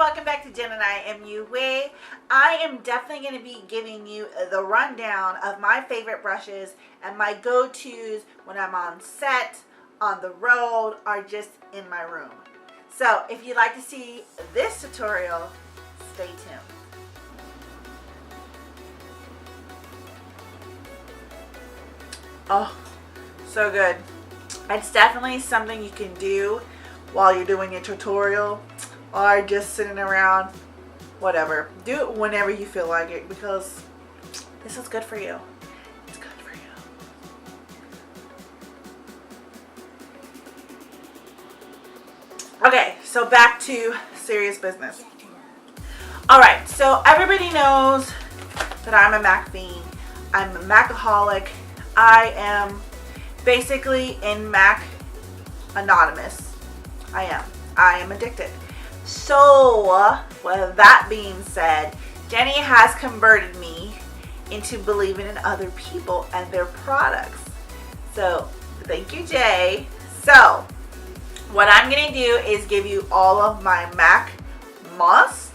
welcome back to Jeniyah MUA. I am definitely going to be giving you the rundown of my favorite brushes and my go-tos when I'm on set, on the road, or just in my room. So if you'd like to see this tutorial, stay tuned. Oh, so good. It's definitely something you can do while you're doing your tutorial or just sitting around, whatever. Do it whenever you feel like it because this is good for you. It's good for you. Okay, so back to serious business. Alright, so everybody knows that I'm a M.A.C fiend. I'm a M.A.Caholic. I am basically in M.A.C anonymous. I am addicted. So with that being said, Jenny has converted me into believing in other people and their products. So thank you, Jay. So what I'm gonna do is give you all of my M.A.C must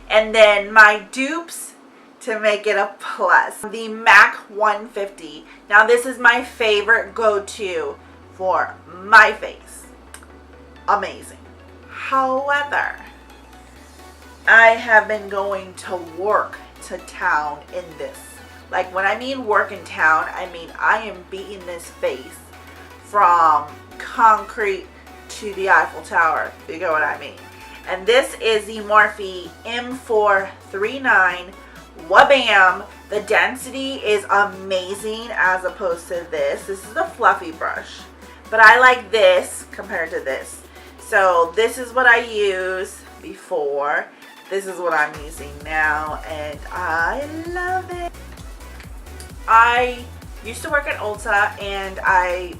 and then my dupes to make it a plus. The M.A.C 150. Now this is my favorite go-to for my face. Amazing. However, I have been going to work to town in this. Like when I mean work in town, I mean I am beating this face from concrete to the Eiffel Tower. You get what I mean? And this is the MORPHE M439 Wabam. The density is amazing as opposed to this. This is a fluffy brush, but I like this compared to this. So this is what I used before. This is what I'm using now, and I love it. I used to work at Ulta, and I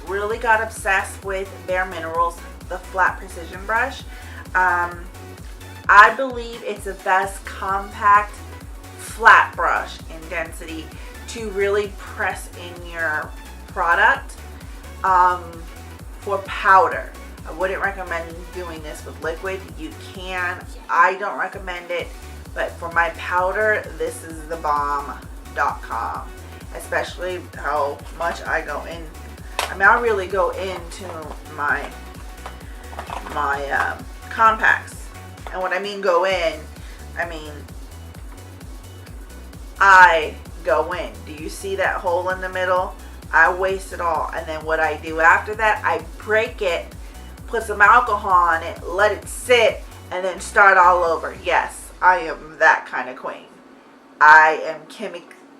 really got obsessed with BareMinerals, the flat precision brush. I believe it's the best compact flat brush in density to really press in your product for powder. I wouldn't recommend doing this with liquid. You can. I don't recommend it, but for my powder, this is the bomb.com. Especially how much I go in. I mean, I really go into my compacts. And when I mean go in, I mean I go in. Do you see that hole in the middle? I waste it all. And then what I do after that, I break it, put some alcohol on it, let it sit, and then start all over. Yes, I am that kind of queen. I am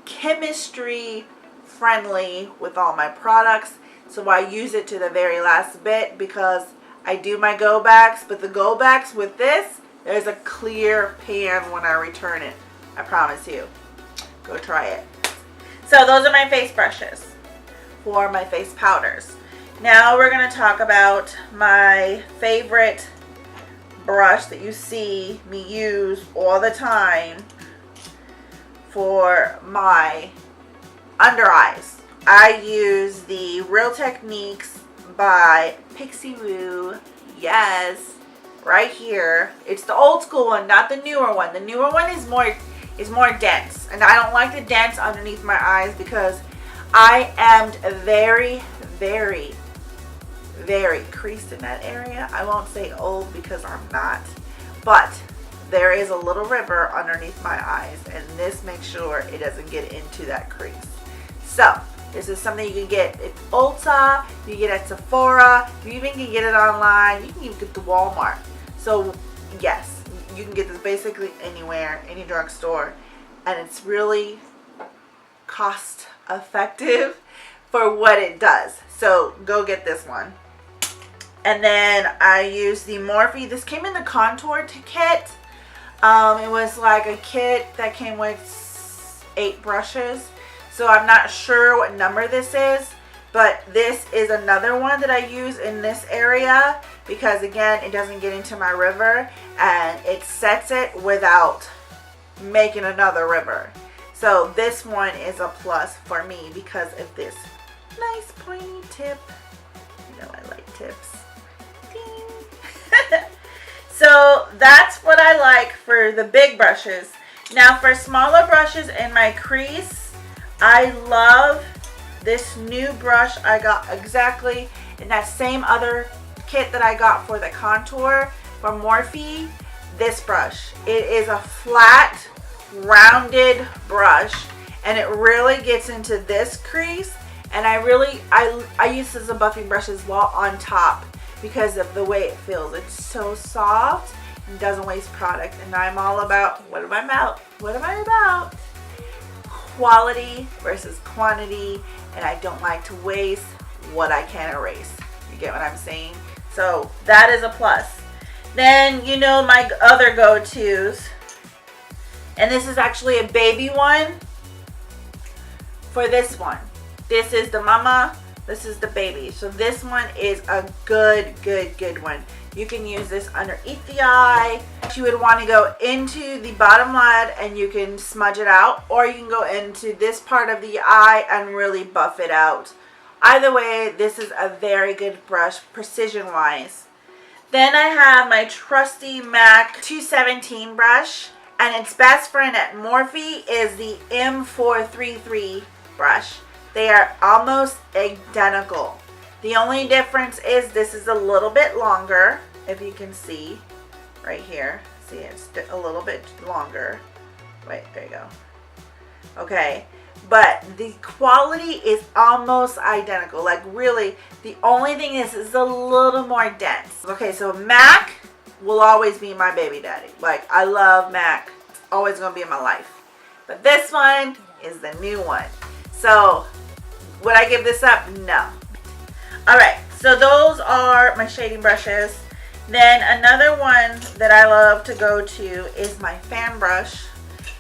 chemistry friendly with all my products, so I use it to the very last bit because I do my go backs, but the go backs with this, there's a clear pan when I return it. I promise you. Go try it. So those are my face brushes for my face powders. Now we're going to talk about my favorite brush that you see me use all the time for my under eyes. I use the Real Techniques by Pixie Woo. Yes, right here. It's the old school one, not the newer one. The newer one is more dense, and I don't like the dense underneath my eyes because I am very, very, very creased in that area. I won't say old because I'm not, but there is a little river underneath my eyes, and this makes sure it doesn't get into that crease. So this is something you can get at Ulta, you get at Sephora, you even can get it online, you can even get it at Walmart. So yes, you can get this basically anywhere, any drugstore, and it's really cost effective for what it does. So go get this one. And then I use the MORPHE. This came in the contour kit. It was like a kit that came with 8 brushes. So I'm not sure what number this is, but this is another one that I use in this area because again, it doesn't get into my river and it sets it without making another river. So this one is a plus for me because of this nice pointy tip. You know I like tips. Ding. So that's what I like for the big brushes. Now for smaller brushes in my crease, I love this new brush I got exactly in that same other kit that I got for the contour from Morphe. This brush, it is a flat rounded brush, and it really gets into this crease, and I use this as a buffing brush as well on top because of the way it feels. It's so soft and doesn't waste product, and I'm all about, what am I about? Quality versus quantity, and I don't like to waste what I can erase. You get what I'm saying? So that is a plus. Then, you know, my other go-tos, and this is actually a baby one for this one. This is the mama, this is the baby. So this one is a good one. You can use this underneath the eye. You would want to go into the bottom lid and you can smudge it out, or you can go into this part of the eye and really buff it out. Either way, this is a very good brush, precision wise. Then I have my trusty MAC 217 brush, and its best friend at Morphe is the M433 brush. They are almost identical. The only difference is this is a little bit longer, if you can see right here. See, it's a little bit longer. Wait, there you go. Okay, but the quality is almost identical. Like really, the only thing is a little more dense. Okay, so MAC will always be my baby daddy. Like, I love MAC. It's always going to be in my life. But this one is the new one. So, would I give this up? No. Alright, so those are my shading brushes. Then another one that I love to go to is my fan brush.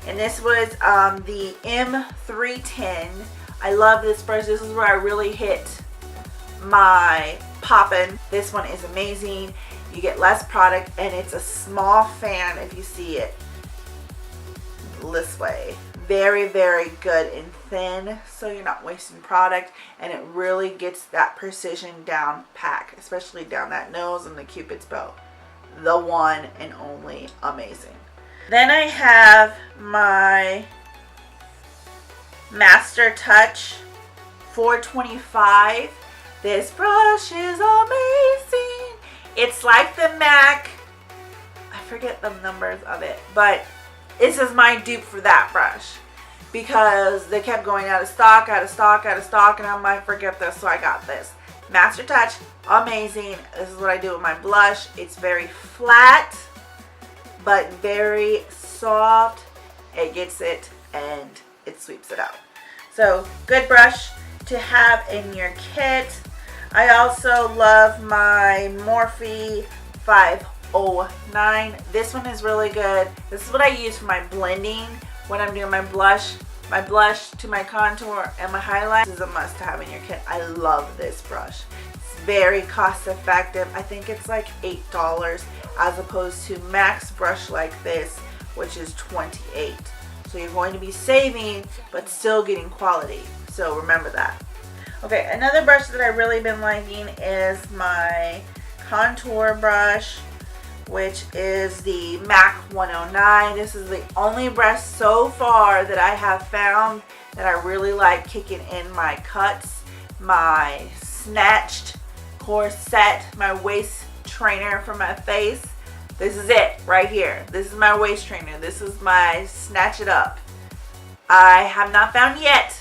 And this was the M310. I love this brush. This is where I really hit my poppin'. This one is amazing. You get less product, and it's a small fan if you see it this way. Very good and thin, so you're not wasting product, and it really gets that precision down pack, especially down that nose and the Cupid's bow. The one and only amazing. Then I have my Master Touch 425. This brush is amazing. It's like the MAC, I forget the numbers of it, but this is my dupe for that brush because they kept going out of stock, and I'm like, forget this, so I got this. Master Touch, amazing. This is what I do with my blush. It's very flat, but very soft. It gets it and it sweeps it out. So, good brush to have in your kit. I also love my Morphe 509. This one is really good. This is what I use for my blending when I'm doing my blush to my contour and my highlight. This is a must to have in your kit. I love this brush. It's very cost effective. I think it's like $8 as opposed to MAC's brush like this, which is $28. So you're going to be saving but still getting quality. So remember that. Okay, another brush that I've really been liking is my contour brush, which is the MAC 109. This is the only brush so far that I have found that I really like kicking in my cuts, my snatched corset, my waist trainer for my face. This is it right here. This is my waist trainer. This is my snatch it up. I have not found yet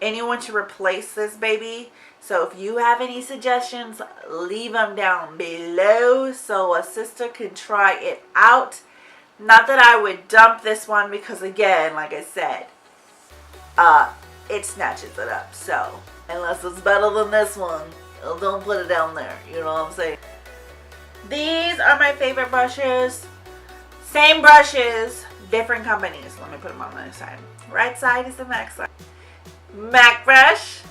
anyone to replace this baby. So if you have any suggestions, leave them down below so a sister can try it out. Not that I would dump this one because, again, like I said, it snatches it up. So unless it's better than this one, don't put it down there. You know what I'm saying? These are my favorite brushes. Same brushes, different companies. Let me put them on the other side. Right side is the MAC side. MAC brush.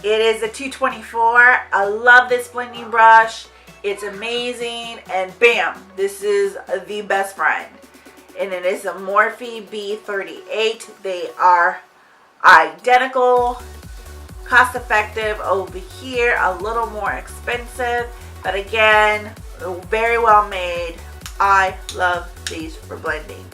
It is a 224. I love this blending brush. It's amazing. And bam, this is the best friend. And it is a Morphe B38. They are identical, cost effective over here, a little more expensive. But again, very well made. I love these for blending.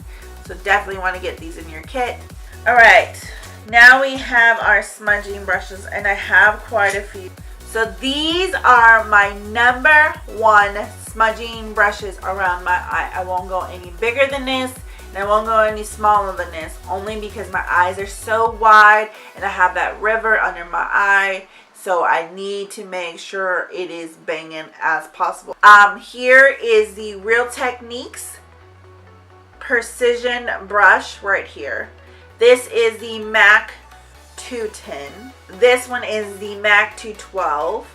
So definitely want to get these in your kit. Alright, now we have our smudging brushes, and I have quite a few. So these are my #1 smudging brushes around my eye. I won't go any bigger than this, and I won't go any smaller than this, only because my eyes are so wide and I have that river under my eye. So I need to make sure it is banging as possible. Here is the Real Techniques Precision brush right here. This is the MAC 210. This one is the MAC 212.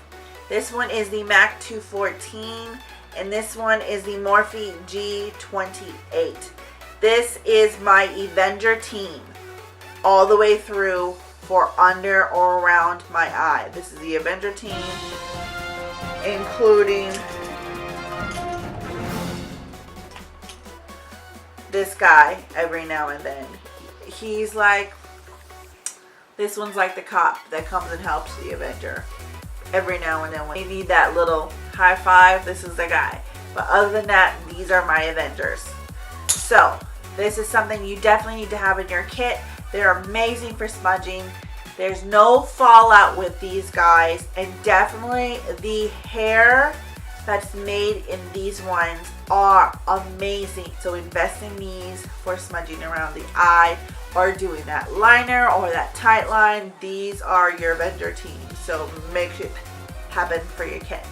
This one is the MAC 214. And this one is the Morphe G28. This is my Avenger team all the way through for under or around my eye. This is the Avenger team, including this guy every now and then. He's like, this one's like the cop that comes and helps the Avenger every now and then. When you need that little high five, this is the guy. But other than that, these are my Avengers. So this is something you definitely need to have in your kit. They're amazing for smudging. There's no fallout with these guys, and definitely the hair that's made in these ones are amazing. So invest in these for smudging around the eye or doing that liner or that tight line. These are your Avenger team, so make it happen for your kit.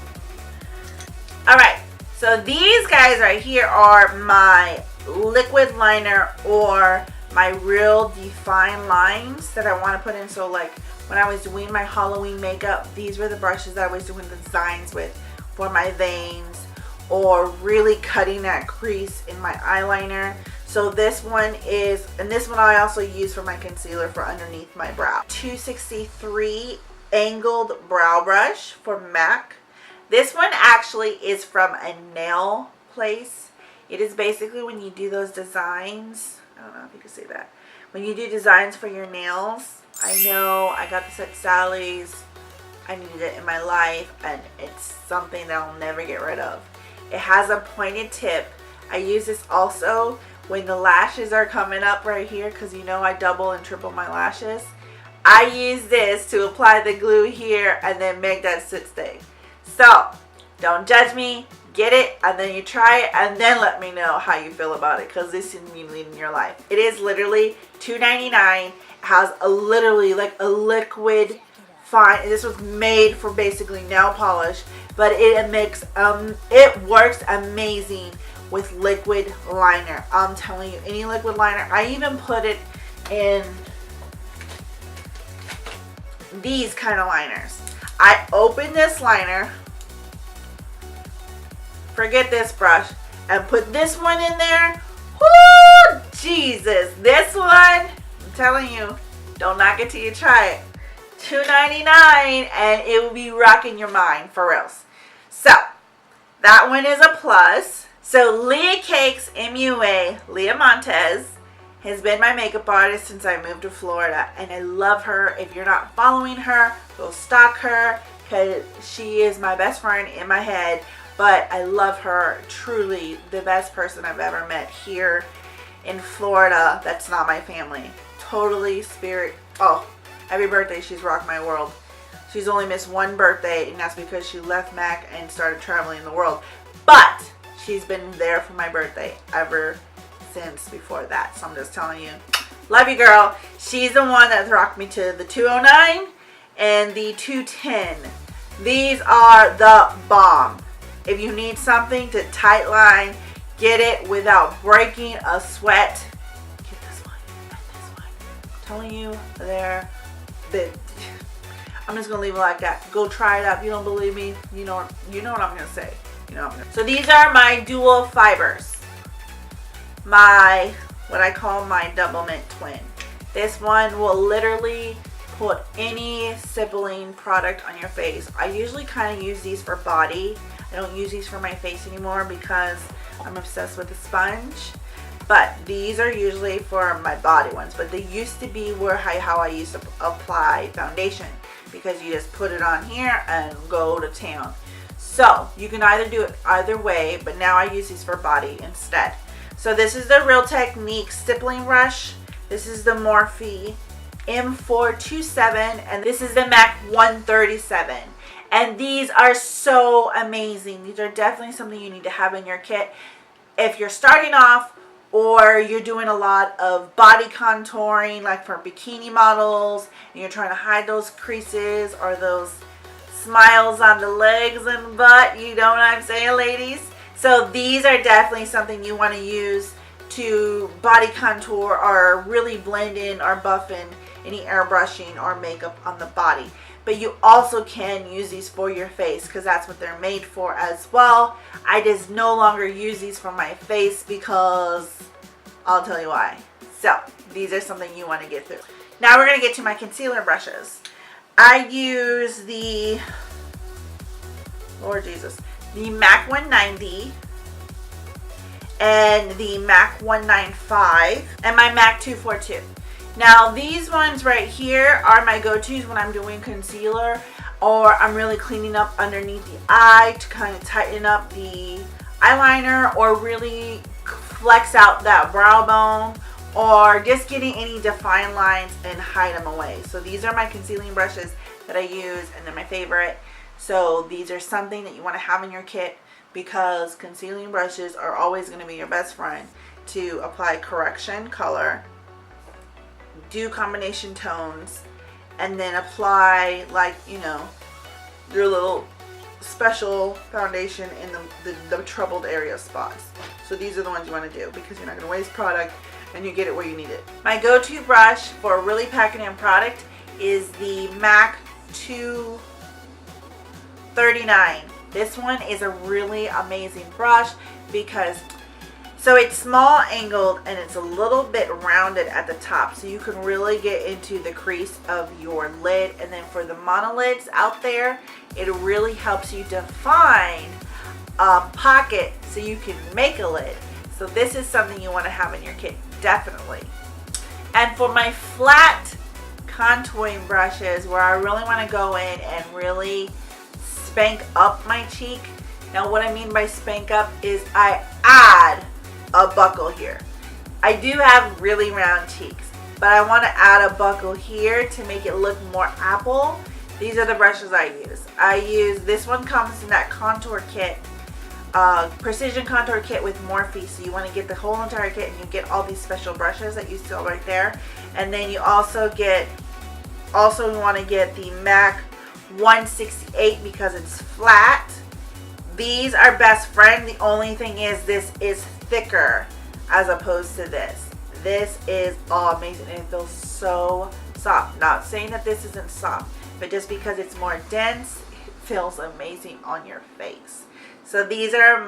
Alright, so these guys right here are my liquid liner or my real defined lines that I want to put in. So like when I was doing my Halloween makeup, these were the brushes that I was doing the designs with for my veins or really cutting that crease in my eyeliner. So this one is, and this one I also use for my concealer for underneath my brow. 263 angled brow brush for MAC. This one actually is from a nail place. It is basically when you do those designs, I don't know if you can say that, when you do designs for your nails. I know I got this at Sally's. I needed it in my life, and it's something that I'll never get rid of. It has a pointed tip. I use this also when the lashes are coming up right here, because you know I double and triple my lashes. I use this to apply the glue here and then make that sit stay. So don't judge me. Get it, and then you try it, and then let me know how you feel about it, because this is needed in your life. It is literally $2.99. It has a literally like a liquid fine. This was made for basically nail polish, but it works amazing with liquid liner. I'm telling you, any liquid liner. I even put it in these kind of liners. I open this liner, forget this brush, and put this one in there. Whoo, Jesus, this one, I'm telling you, don't knock it till you try it. $2.99, and it will be rocking your mind for reals. So that one is a plus. So Leah Cakes MUA, Leah Montez, has been my makeup artist since I moved to Florida, and I love her. If you're not following her, go stalk her, because she is my best friend in my head. But I love her, truly the best person I've ever met here in Florida that's not my family. Totally spirit. Oh, every birthday she's rocked my world. She's only missed one birthday, and that's because she left MAC and started traveling the world. But she's been there for my birthday ever since before that. So I'm just telling you, love you, girl. She's the one that rocked me to the 209 and the 210. These are the bomb. If you need something to tight line, get it without breaking a sweat, get this one. Get this one. I'm telling you, I'm just gonna leave it like that. Go try it out. If you don't believe me, you know what I'm gonna say. So these are my dual fibers. What I call my double mint twin. This one will literally put any sibling product on your face. I usually kind of use these for body. I don't use these for my face anymore because I'm obsessed with the sponge. But these are usually for my body ones. But they used to be how I used to apply foundation, because you just put it on here and go to town. So you can either do it either way, but now I use these for body instead. So this is the Real Technique stippling brush. This is the Morphe M427, and this is the MAC 137. And these are so amazing. These are definitely something you need to have in your kit if you're starting off, or you're doing a lot of body contouring, like for bikini models, and you're trying to hide those creases or those smiles on the legs and butt. You know what I'm saying, ladies? So these are definitely something you want to use to body contour or really blend in or buff in any airbrushing or makeup on the body. But you also can use these for your face, because that's what they're made for as well. I just no longer use these for my face because I'll tell you why. So these are something you want to get through. Now we're going to get to my concealer brushes. I use the, Lord Jesus, the MAC 190 and the MAC 195 and my MAC 242. Now these ones right here are my go-tos when I'm doing concealer, or I'm really cleaning up underneath the eye to kind of tighten up the eyeliner, or really flex out that brow bone, or just getting any defined lines and hide them away. So these are my concealing brushes that I use, and they're my favorite. So these are something that you want to have in your kit, because concealing brushes are always going to be your best friend to apply correction color, do combination tones, and then apply, like, you know, your little special foundation in the troubled area spots. So these are the ones you want to do, because you're not going to waste product and you get it where you need it. My go-to brush for really packing in product is the MAC 239. This one is a really amazing brush because, so it's small angled and it's a little bit rounded at the top, so you can really get into the crease of your lid. And then for the monolids out there, it really helps you define a pocket so you can make a lid. So this is something you want to have in your kit, definitely. And for my flat contouring brushes, where I really want to go in and really spank up my cheek. Now what I mean by spank up is I add a buckle here. I do have really round cheeks, but I want to add a buckle here to make it look more apple. These are the brushes I use. This one comes in that contour kit, precision contour kit with Morphe. So you want to get the whole entire kit, and you get all these special brushes that you see right there. And then you also want to get the MAC 168 because it's flat. These are best friend. The only thing is this is thicker as opposed to this. This is amazing, and it feels so soft. Not saying that this isn't soft, but just because it's more dense, it feels amazing on your face. So these are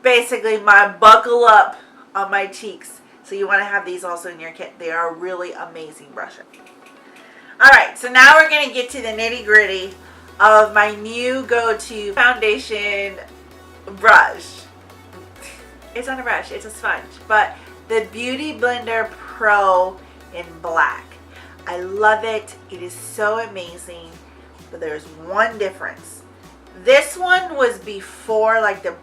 basically my buckle up on my cheeks. So you want to have these also in your kit. They are really amazing brushes. Alright, so now we're going to get to the nitty gritty of my new go-to foundation brush. It's not a brush, it's a sponge, but the Beauty Blender Pro in black. I love it. It is so amazing, but there's one difference. This one was before, like the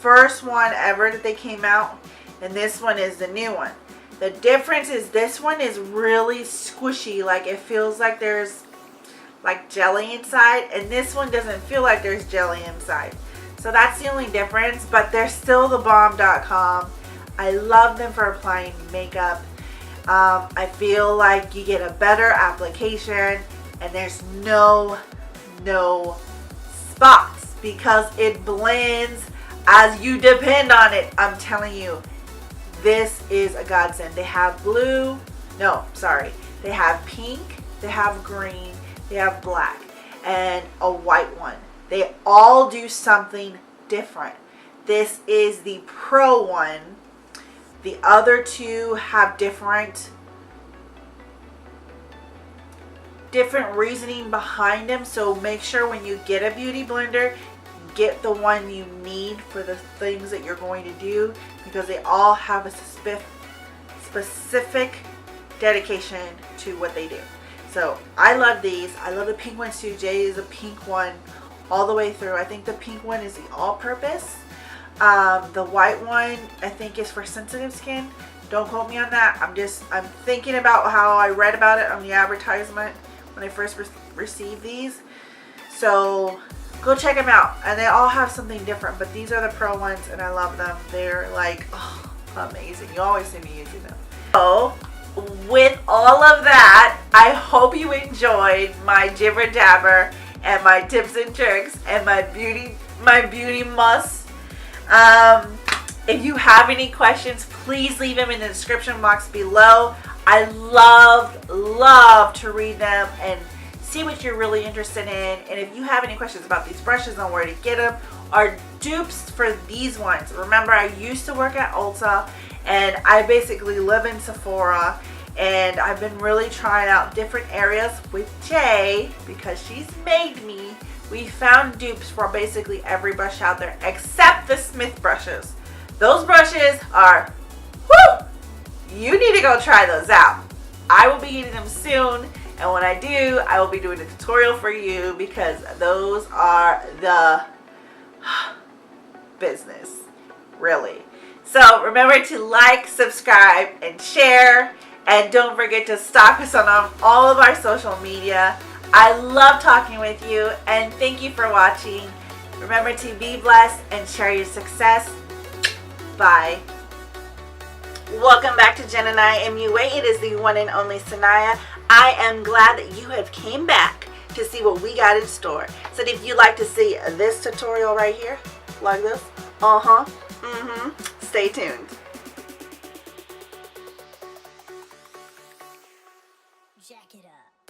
first one ever that they came out, and this one is the new one. The difference is this one is really squishy, like it feels like there's like jelly inside, and this one doesn't feel like there's jelly inside. So that's the only difference, but they're still the bomb.com. I love them for applying makeup. I feel like you get a better application, and there's no spots because it blends as you depend on it. I'm telling you, this is a godsend. They have blue, they have pink, they have green, they have black, and a white one. They all do something different. This is the Pro one. The other two have different reasoning behind them. So make sure when you get a beauty blender, get the one you need for the things that you're going to do, because they all have a specific dedication to what they do. So I love these. I love the pink ones too. Jay is a pink one all the way through. I think the pink one is the all-purpose. The white one I think is for sensitive skin. Don't quote me on that. I'm thinking about how I read about it on the advertisement when I first received these. So go check them out. And they all have something different, but these are the pearl ones and I love them. They're like, oh, amazing. You always see me using them. So with all of that, I hope you enjoyed my jibber jabber and my tips and tricks and my beauty must. If you have any questions, please leave them in the description box below. I love to read them and see what you're really interested in. And if you have any questions about these brushes on where to get them or dupes for these ones, remember I used to work at Ulta and I basically live in Sephora, and I've been really trying out different areas with Jay because she's made me. We found dupes for basically every brush out there except the Smith brushes. Those brushes are, whoo! You need to go try those out. I will be getting them soon, and when I do, I will be doing a tutorial for you because those are the business, really. So remember to like, subscribe, and share, and don't forget to stalk us on all of our social media. I love talking with you, and thank you for watching. Remember to be blessed and share your success. Bye. Welcome back to Jeniyah MUA. It is the one and only Soniyahm. I am glad that you have came back to see what we got in store. So if you'd like to see this tutorial right here, like this, stay tuned. Jack it up.